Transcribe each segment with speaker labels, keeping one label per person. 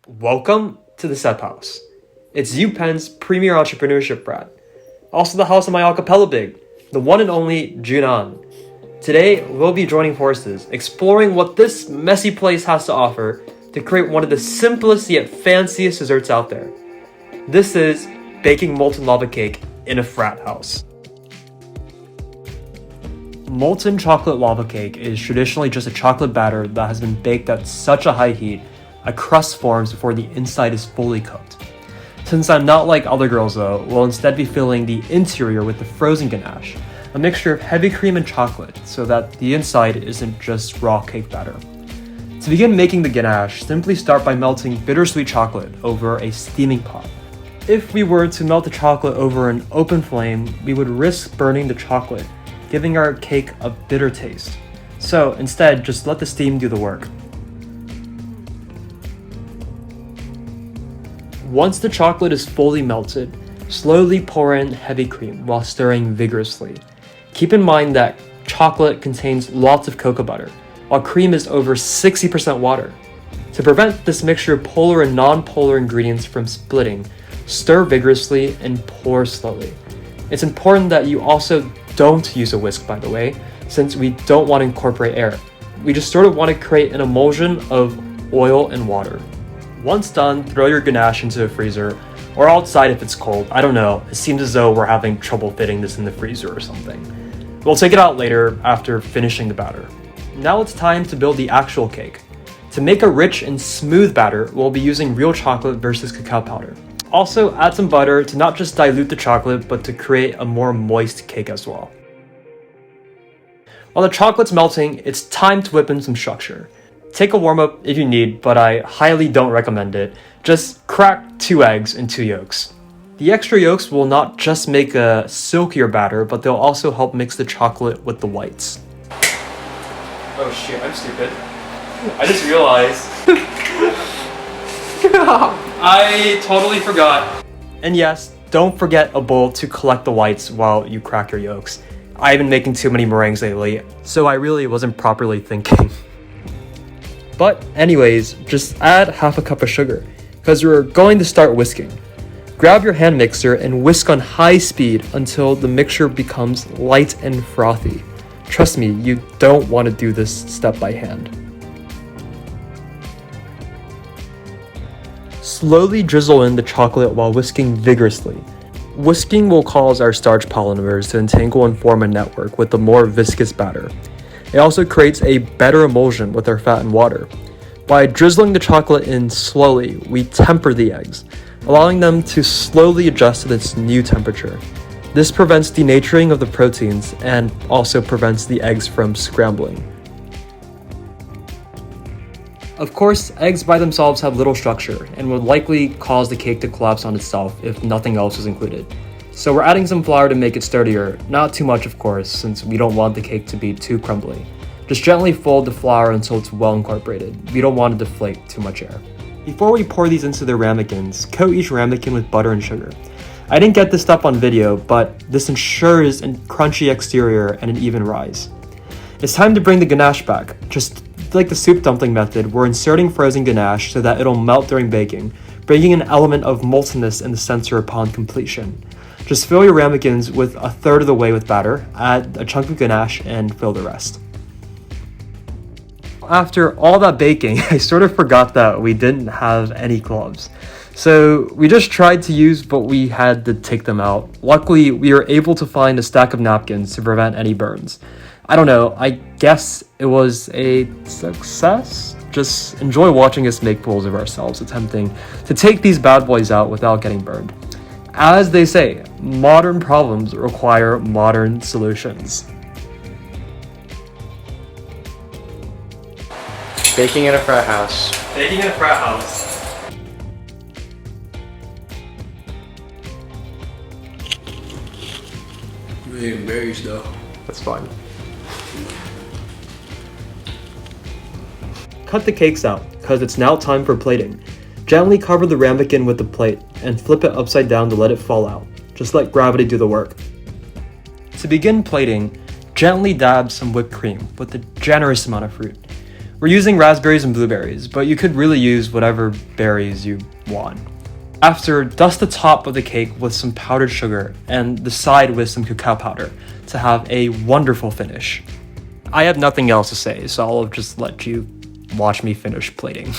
Speaker 1: Welcome to the Sep House. It's UPenn's premier entrepreneurship frat. Also the house of my acapella big, the one and only Junan. Today, we'll be joining forces, exploring what this messy place has to offer to create one of the simplest yet fanciest desserts out there. This is baking molten lava cake in a frat house. Molten chocolate lava cake is traditionally just a chocolate batter that has been baked at such a high heat, a crust forms before the inside is fully cooked. Since I'm not like other girls though, we'll instead be filling the interior with the frozen ganache, a mixture of heavy cream and chocolate so that the inside isn't just raw cake batter. To begin making the ganache, simply start by melting bittersweet chocolate over a steaming pot. If we were to melt the chocolate over an open flame, we would risk burning the chocolate, giving our cake a bitter taste. So instead, just let the steam do the work. Once the chocolate is fully melted, slowly pour in heavy cream while stirring vigorously. Keep in mind that chocolate contains lots of cocoa butter, while cream is over 60% water. To prevent this mixture of polar and non-polar ingredients from splitting, stir vigorously and pour slowly. It's important that you also don't use a whisk, by the way, since we don't want to incorporate air. We just sort of want to create an emulsion of oil and water. Once done, throw your ganache into the freezer, or outside if it's cold. I don't know, it seems as though we're having trouble fitting this in the freezer or something. We'll take it out later after finishing the batter. Now it's time to build the actual cake. To make a rich and smooth batter, we'll be using real chocolate versus cacao powder. Also, add some butter to not just dilute the chocolate, but to create a more moist cake as well. While the chocolate's melting, it's time to whip in some structure. Take a warm-up if you need, but I highly don't recommend it. Just crack 2 eggs and 2 yolks. The extra yolks will not just make a silkier batter, but they'll also help mix the chocolate with the whites. Oh shit, I'm stupid. I just realized. I totally forgot. And yes, don't forget a bowl to collect the whites while you crack your yolks. I've been making too many meringues lately, so I really wasn't properly thinking. But anyways, just add half a cup of sugar, because we're going to start whisking. Grab your hand mixer and whisk on high speed until the mixture becomes light and frothy. Trust me, you don't want to do this step by hand. Slowly drizzle in the chocolate while whisking vigorously. Whisking will cause our starch polymers to entangle and form a network with a more viscous batter. It also creates a better emulsion with our fat and water. By drizzling the chocolate in slowly, we temper the eggs, allowing them to slowly adjust to this new temperature. This prevents denaturing of the proteins and also prevents the eggs from scrambling. Of course, eggs by themselves have little structure and would likely cause the cake to collapse on itself if nothing else is included. So we're adding some flour to make it sturdier, not too much of course, since we don't want the cake to be too crumbly. Just gently fold the flour until it's well incorporated. We don't want to deflate too much air. Before we pour these into the ramekins, coat each ramekin with butter and sugar. I didn't get this stuff on video, but this ensures a crunchy exterior and an even rise. It's time to bring the ganache back. Just like the soup dumpling method, we're inserting frozen ganache so that it'll melt during baking, bringing an element of moltenness in the center upon completion. Just fill your ramekins with 1/3 of the way with batter, add a chunk of ganache, and fill the rest. After all that baking, I sort of forgot that we didn't have any gloves. So we just tried to use, but we had to take them out. Luckily, we were able to find a stack of napkins to prevent any burns. I don't know, I guess it was a success? Just enjoy watching us make fools of ourselves, attempting to take these bad boys out without getting burned. As they say, modern problems require modern solutions.
Speaker 2: Baking in a frat house.
Speaker 1: Baking in a frat house.
Speaker 2: I'm eating berries though.
Speaker 1: That's fine. Cut the cakes out, because it's now time for plating. Gently cover the ramekin with the plate and flip it upside down to let it fall out. Just let gravity do the work. To begin plating, gently dab some whipped cream with a generous amount of fruit. We're using raspberries and blueberries, but you could really use whatever berries you want. After, dust the top of the cake with some powdered sugar and the side with some cacao powder to have a wonderful finish. I have nothing else to say, so I'll just let you watch me finish plating.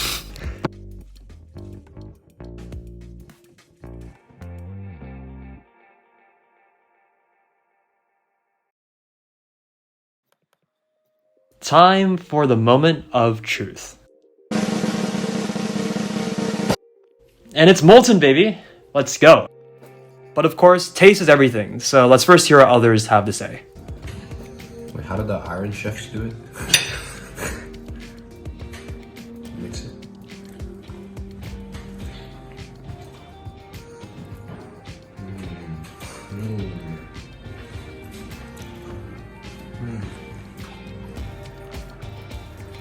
Speaker 1: Time for the moment of truth. And it's molten, baby! Let's go! But of course, taste is everything, so let's first hear what others have to say.
Speaker 2: Wait, how did the Iron Chefs do it? Mix it.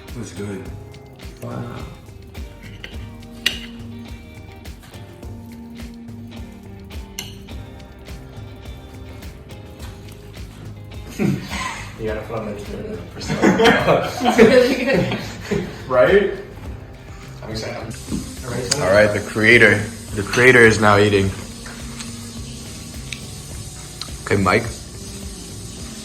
Speaker 2: It was good. Wow.
Speaker 3: You gotta put on the persona. Right? I'm excited.
Speaker 2: All right, the creator is now eating. Okay, Mike.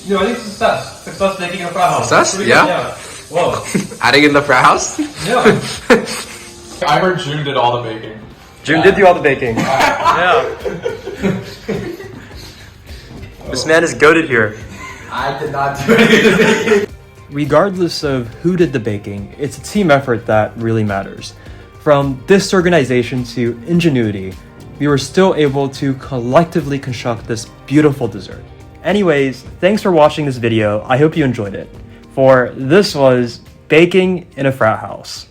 Speaker 3: No, I think success. Success making a frat house.
Speaker 2: Success? Yeah?
Speaker 3: Whoa.
Speaker 2: Adding in the frat house?
Speaker 3: Yeah. I heard June did all the baking.
Speaker 1: June did do all the baking. Yeah. This man is goated here.
Speaker 3: I did not do any of the baking.
Speaker 1: Regardless of who did the baking, it's a team effort that really matters. From disorganization to ingenuity, we were still able to collectively construct this beautiful dessert. Anyways, thanks for watching this video. I hope you enjoyed it. For this was Baking in a Frat House.